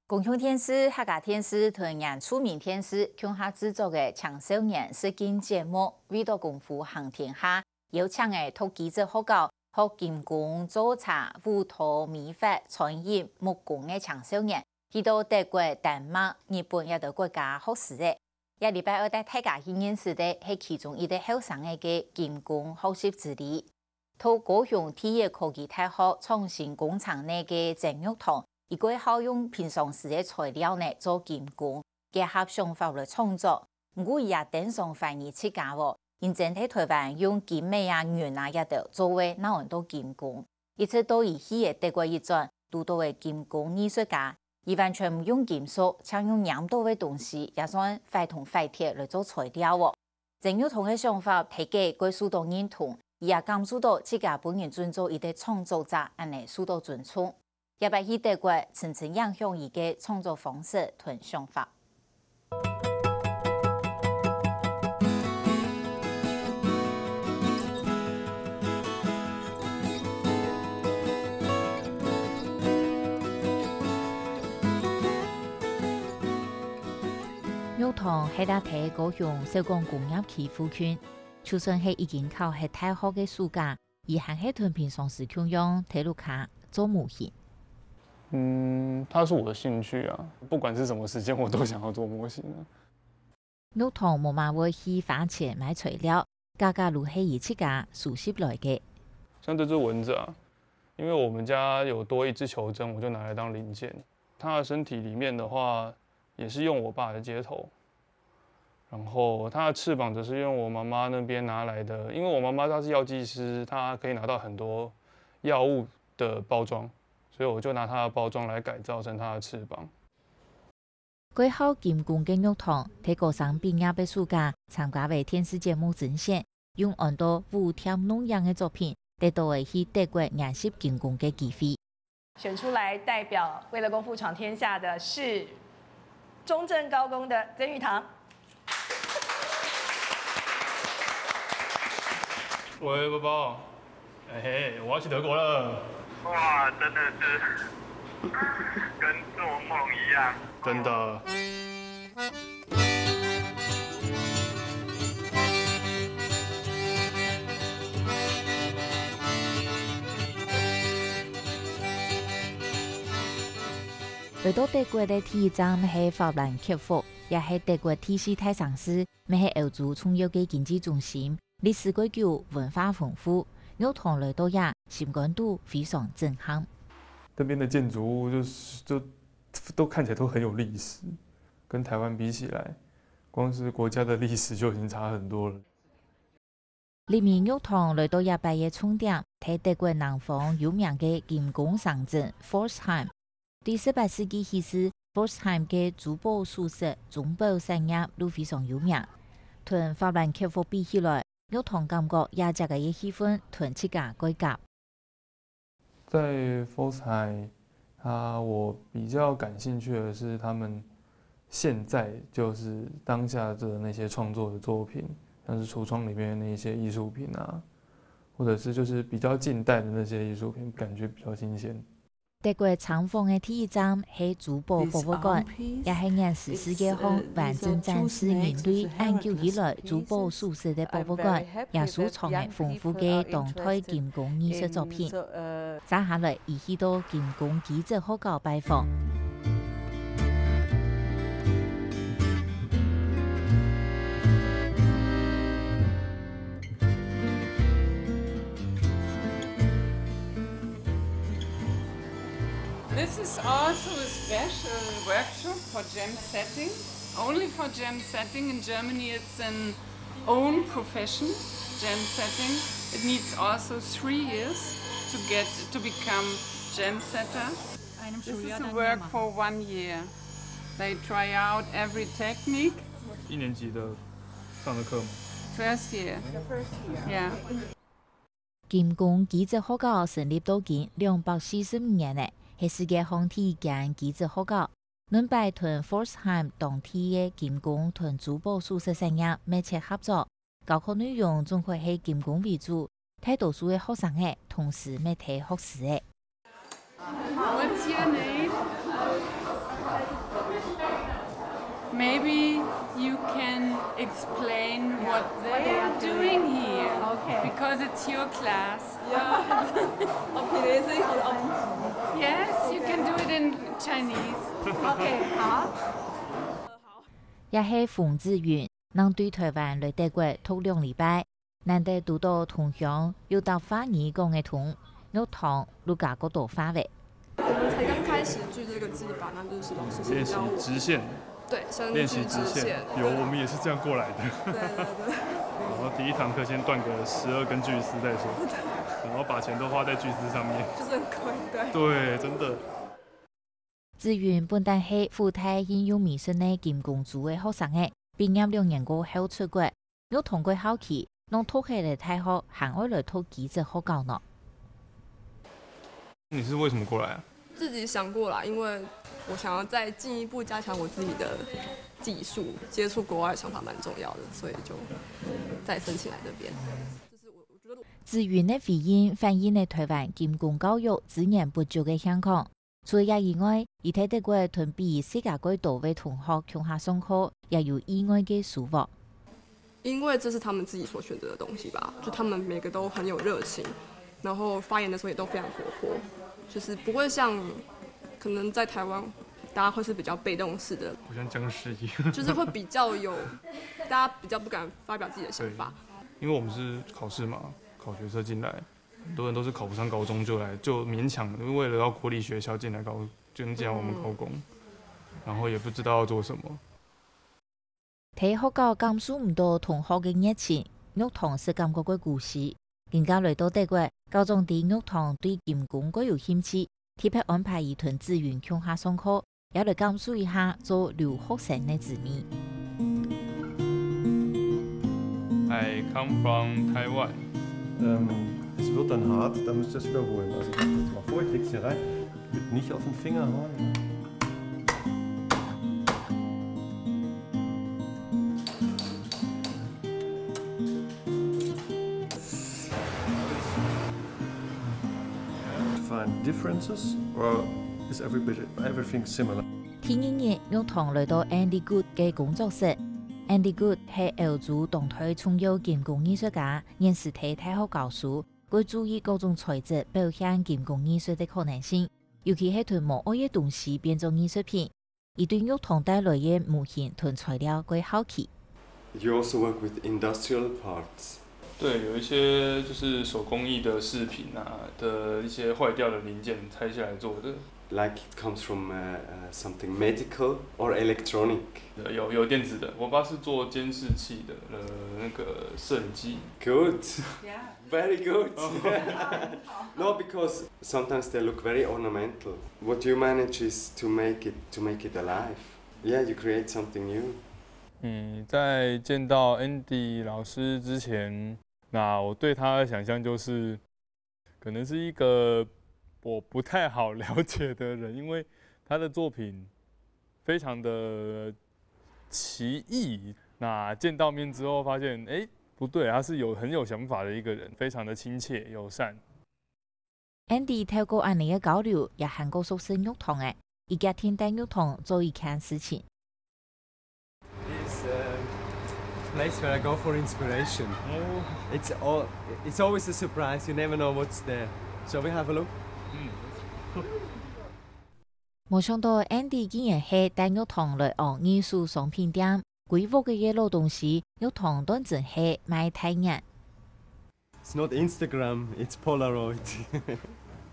共享电视、客家电视同样出名电视，共下制作的青少年实境节目，为了功夫行天下，邀请的托记者学校和金工、做茶、舞蹈、美发、餐饮、木工的青少年，去到德国、丹麦、日本也等国家学习的。一礼拜二带大家去认识的是其中一个后生的金工学习之旅。到高雄体育科技大学创新工厂内的郑玉堂。一個好用平常時嘅材料呢做金工，結合想法來創作。唔過也登上懷疑設計喎，認真喺台灣用金美啊、鉛啊一度作為那很多金工。一直到以去嘅德國一轉，遇到嘅金工藝術家，而完全唔用金屬，請用咁多嘅東西，也算廢銅廢鐵來做材料喎。鄭玉堂嘅想法提給佢受到認同，也感受到自家本人尊重一個創作者，安尼受到尊重。也把去德國層層影響伊個創作方式同想法。玉堂係大體高雄小港工業區附近，就算係已經考係大學嘅暑假，而還係同平常時共用鐵路卡做模型。它是我的興趣啊，不管是什麼時間，我都想要做模型啊。玉堂冇嘛會去花錢買材料，價格如係以自家熟悉來嘅。像這隻蚊子啊，因為我們家有多一支球針，我就拿來當零件。它的身體裡面的話，也是用我爸的接頭，然後它的翅膀則是用我媽媽那邊拿來的，因為我媽媽她是藥劑師，她可以拿到很多藥物的包裝。所以我就拿它的包裝來改造成它的翅膀。佢考金工嘅玉堂，喺高三畢業嘅暑假參加為電視節目甄選，用很多武跳弄樣嘅作品，得到嘅去德國研習金工嘅機會。選出來代表為了功夫闖天下的是中正高工的曾玉堂。喂，寶寶，嘿，我要去德國了。哇，真的是跟做夢一樣，真的。來到德國的第一站係法蘭克福，也係德國第四大城市，咪係歐洲重要嘅經濟中心，歷史悠久，文化豐富。玉堂來到呀，心感度非常震撼。這邊的建築物就都看起來都很有歷史，跟台灣比起來，光是國家的歷史就已經差很多了。裡面玉堂來到呀，拜嘅重點，睇德國南方有名嘅金工城鎮 Pforzheim。第18世紀起時 ，Pforzheim 嘅珠寶首飾、鐘錶產業都非常有名。同法蘭克福比起來，玉堂感覺亞洲嘅氣氛同自家改革。在 Pforzheim，我比較感興趣的是他們現在就是當下的那些創作的作品，像是櫥窗裡面的那些藝術品啊，或者是就是比較近代的那些藝術品，感覺比較新鮮。德國參訪嘅第一站係珠寶博物館，也係20世紀後完整展示人類研究以來珠寶首飾嘅博物館，也收藏嘅豐富嘅當代金工藝術作品。接下來移去到金工記者學校拜訪。This is also a special workshop for gem setting. Only for gem setting. In Germany it's an own profession, gem setting. It needs also 3 years to become gem setter. This is a work for 1 year. They try out every technique. 1年級的上的課嗎？ First year. Yeah. 金工記者學校成立到今245年嘞。係世界上第一間記者學校，能拜同 Pforzheim 當地嘅金工同珠寶首飾產業密切合作，教學內容總會係金工為主，大多數嘅學生嘅同時未睇學士嘅。What's your name? Maybe you can explain what they are doing here. Okay. Because it's your class. Amazing. Yes, you can do it in Chinese. OK，好。也係馮志遠，能對台灣來德國讀2禮拜，難得讀到同鄉有到法語講嘅同，有堂陸家嗰度發嘅。我們才剛開始聚這個技法，那就是老師練習直線，對，先練習直線。有，我們也是這樣過來的。對對對。然後第一堂課先斷個12根巨絲再說，然後把錢都花在巨絲上面。就是很虧，對。對，真的。志遠本但係附泰應用美術嘅金工組嘅學生嘅，畢業2年過後出國，有通過考期，能讀起嚟大學，行外來讀記者學校呢。你是為什麼過來啊？自己想過來，因為我想要再進一步加強我自己的技術，接觸國外的想法蠻重要的，所以就再申請來這邊。就是我覺得志遠嘅回應反映喺台灣金工教育資源不足嘅香港。除咗以外，而喺德國同比世界各多位同學共下上課，也有意外嘅收穫。因為這是他們自己所選擇的東西吧，就他們每個都很有熱情，然後發言的時候也都非常活潑，就是不會像可能在台灣，大家會是比較被動式的，好像僵屍一樣，就是會比較有，大家比較不敢發表自己的想法。因為我們是考試嘛，考學測進來。很多人都是考不上高中就勉強，為了要國立學校進來就進來我們高工，然後也不知道要做什麼。睇學校感受唔到同學嘅熱情，玉堂是感覺嘅故事。更加來到德國，高中啲玉堂對金工各有興趣，特別安排一團資源向下上課，也來感受一下做留學生嘅滋味。I come from Taiwan. Es wird dann hart, dann müsst ihr es wiederholen. Also ich mache das mal vor, ich lege es hier rein, bitte nicht auf den Finger hauen. To find differences, or is everything similar? 天一日，玉堂來到 Andy Good 嘅工作室。Andy Good 係歐洲當代重要金工藝術家，現時喺大學教書。佢注意各種材質表現金工藝術的可能性，尤其係從無愛嘅東西變做藝術品，而對玉堂帶來嘅模型同材料佢好奇。You also work with industrial parts. 對，有一些就是手工藝的飾品啊的一些壞掉的零件拆下來做的。Like it comes from something medical or electronic. 有電子的，我爸是做監視器的，那個攝影機。Good. Yeah. Very good. No, because sometimes they look very ornamental. What you manage is to make it alive. Yeah, you create something new. 在見到 Andy 老師之前，那我對他的想象就是可能是一個我不太好了解的人，因為他的作品非常的奇異。那見到面之後發現，不對，他是很有想法的一個人，非常的親切友善。Andy 透過安尼嘅交流，也韓國熟悉玉堂嘅，而家天帶玉堂做一件事情。It's a place where I go for inspiration. Oh. It's always a surprise. You never know what's there. Shall we have a look? 冇想到 Andy 竟然係帶玉堂來往藝術商品店，規劃嘅嘢老東西，玉堂當真係賣太人。It's not Instagram, it's Polaroid.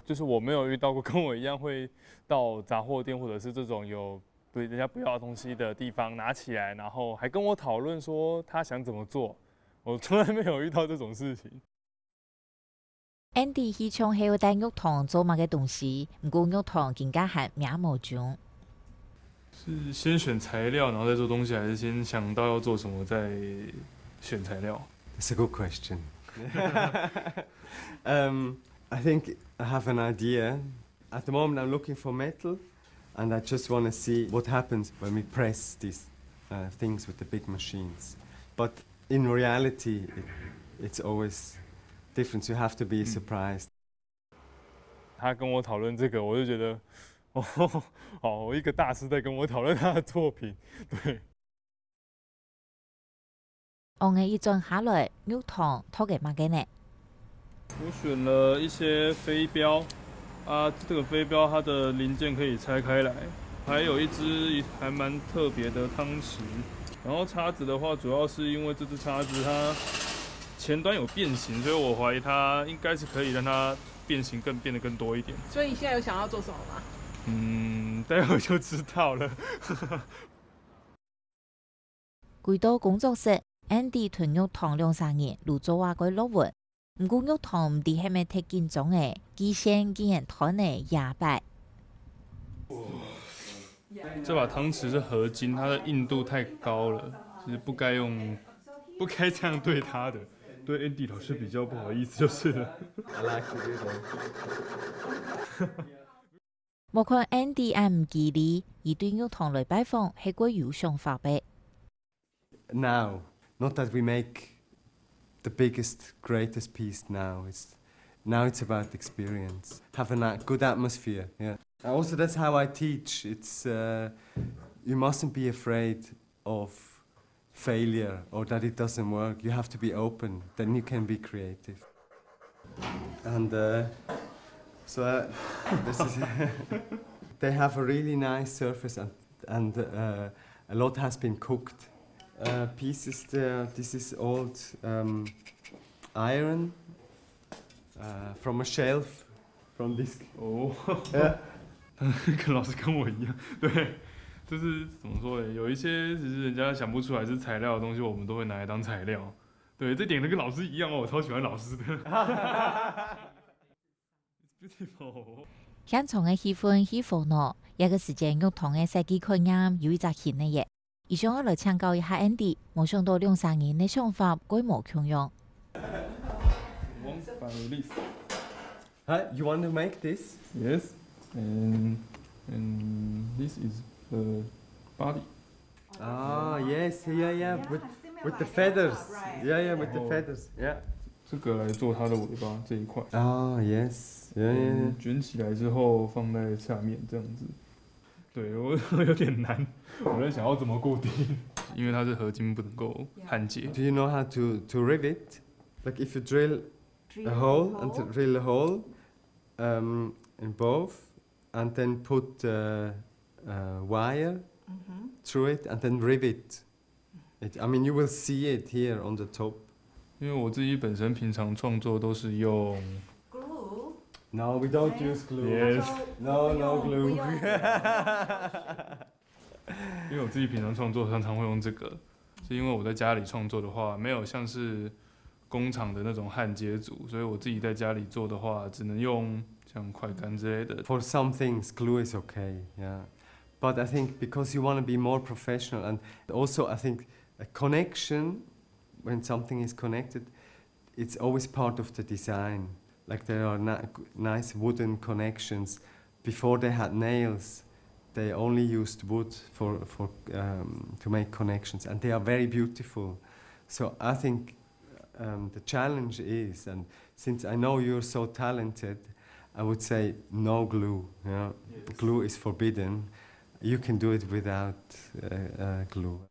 就是我沒有遇到過跟我一樣會到雜貨店或者是這種有對人家不要的東西的地方拿起來，然後還跟我討論說他想怎麼做。我從來沒有遇到這種事情。Andy 希望係要帶玉堂做乜嘅東西，唔過玉堂更加係名無盡。是先選材料，然後再做東西，還是先想到要做什麼再選材料？ That's a good question. I think I have an idea. At the moment I'm looking for metal and I just want to see what happens when we press these things with the big machines. But in reality, it's always different. You have to be surprised. 他跟我討論這個，我就覺得，我一個大師在跟我討論他的作品，對。我嘅一轉下來，玉堂拖嘅乜嘅呢？我选了一些飞镖啊，这个飞镖它的零件可以拆开来，还有一只还蛮特别的汤匙。然后叉子的话，主要是因为这只叉子它前端有变形，所以我怀疑它应该是可以让它变形变得更多一点。所以你现在有想要做什么吗？待会就知道了。回到工作室 ，Andy 同玉堂2-3年錄做話個論文，唔過玉堂唔知係咪睇見中嘅，機線竟然攤嚟2百。这把汤匙是合金，它的硬度太高了，其实不该这样对它的。对 Andy 老师比较不好意思就是了。莫看 Andy 唔記哩，而對玉堂來拜訪係個有想法嘅。Now, not that we make the biggest, greatest piece now. Now it's about experience. Have a good atmosphere. Yeah. Also, that's how I teach. It's you mustn't be afraid of failure or that it doesn't work. You have to be open. Then you can be creative. And so this is. They have a really nice surface, and a lot has been cooked. Pieces there. This is old iron from a shelf from this. 哦，跟老师跟我一样，对，就是怎么说呢？有一些其实人家想不出来是材料的东西，我们都会拿来当材料。对，这点都跟老师一样哦，我超喜欢老师的。香港嘅氣氛起伏呢，一個時間玉堂嘅設計概念有一隻新嘅嘢。以上我來請教一下 Andy， 冇想到2-3年嘅想法規模強用。You want to make this? Yes, and this is the body. Ah, yes, yeah, with the feathers. Yeah, with the feathers. Yeah. 这个来做它的尾巴这一块。Ah, yes. Yeah. 卷起来之后放在下面这样子。对我有点难，我在想要怎么固定，因为它是合金，不能够焊接。Do you know how to rivet? Like if you drill a hole and drill a hole in both, and then put wire through it, and then rivet it. I mean, you will see it here on the top. 因为我自己本身平常创作都是用。No, we don't use glue. Yes. No glue. 因为我自己平常创作常常会用这个，是因为我在家里创作的话，没有像是工厂的那种焊接组，所以我自己在家里做的话，只能用像快干之类的。For some things, glue is okay, yeah. But I think because you want to be more professional, and also I think a connection, when something is connected, it's always part of the design. Like there are nice wooden connections. Before they had nails, they only used wood to make connections, and they are very beautiful. So I think the challenge is, and since I know you're so talented, I would say no glue. Yeah? Yes. Glue is forbidden. You can do it without glue.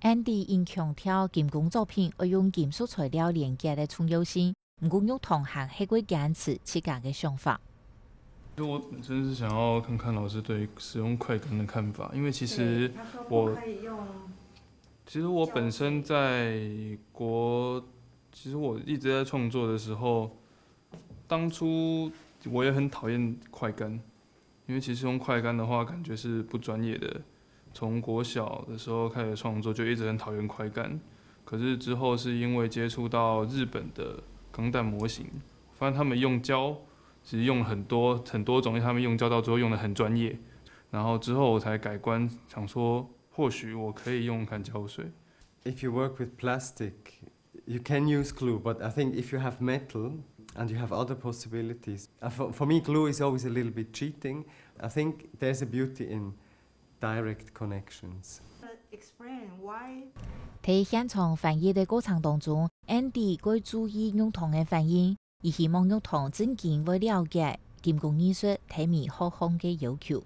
Andy 因強調金工作品要用金屬材料連接嘅重要性。唔過玉堂還係會堅持自家嘅想法。就我本身是想要看看老師對使用快乾的看法，因為其實我本身其實我一直在創作的時候，當初我也很討厭快乾，因為其實用快乾的話，感覺是不專業的。從國小的時候開始創作，就一直很討厭快乾。可是之後是因為接觸到日本的鋼彈模型，發現他們用膠，其實用很多種，他們用膠到最後用得很專業。然後之後我才改觀，想說或許我可以用看膠水。If you work with plastic, you can use glue, but I think if you have metal and you have other possibilities, for me glue is always a little bit cheating. I think there's a beauty in direct connections. Explain why. 喺現場翻譯嘅過程當中 ，Andy 會注意玉堂嘅反應，而希望玉堂真正會了解金工藝術睇面學項嘅要求。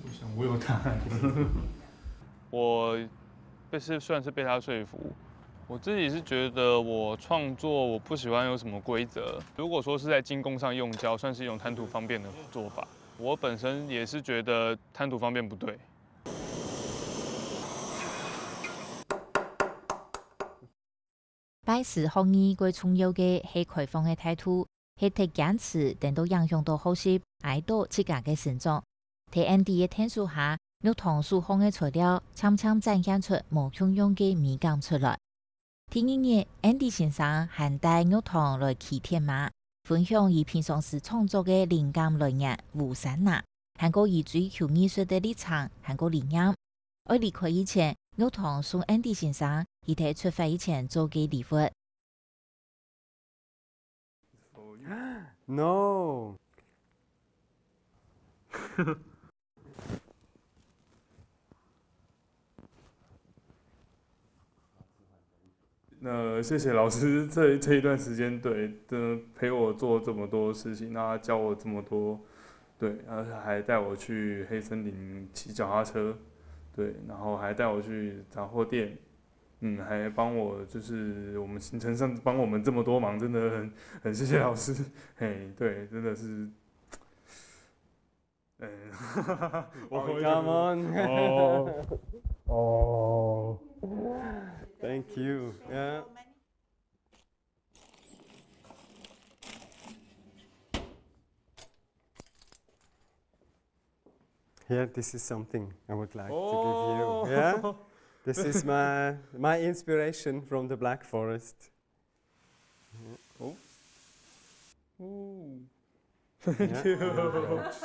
我想我有答案。我算是被他说服。我自己是觉得我创作我不喜欢有什么规则，如果说是在精工上用胶，算是一种贪图方便的做法。我本身也是觉得贪图方便不对。摆事學議最重要嘅係開放嘅態度，係睇堅持，等到影響到學習，愛到自家嘅成長。喺 Andy 嘅天數下，玉堂所放嘅材料，悄悄展現出無窮用嘅美感出來。第二日 ，Andy 先生還帶玉堂來騎天馬，分享以平常時創作嘅靈感來源無山拿，還個以追求藝術嘅立場，還個理念。喺離開以前，玉堂送 Andy 先生喺佢出發以前做嘅禮物。No. 谢谢老师这一段时间，对，陪我做这么多事情，然后教我这么多，对，然后还带我去黑森林骑脚踏车，对，然后还带我去杂货店，还帮我就是我们行程上帮我们这么多忙，真的很谢谢老师，嘿，对，真的是，Come on. Oh. Thank you. Yeah. Here, this is something I would like to give you. Yeah. This is my inspiration from the Black Forest. Oh. Thank you.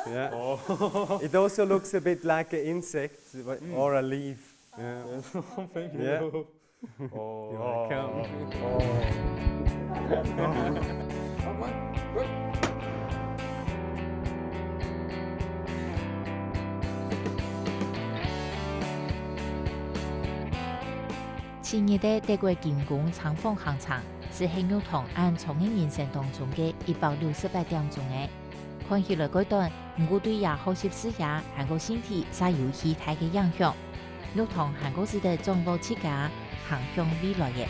Yeah. Oh. It also looks a bit like an insect or a leaf. Yeah. Thank you. Yeah. Oh. You're welcome. Come on. Good.前日的德國金工長坊行場是喺玉堂按從嘅人生當中嘅168點鐘嘅，看起來嗰段唔過對也學習視野韓國身體曬有氣態嘅影響。玉堂韓國時代總部設計行向未來嘅。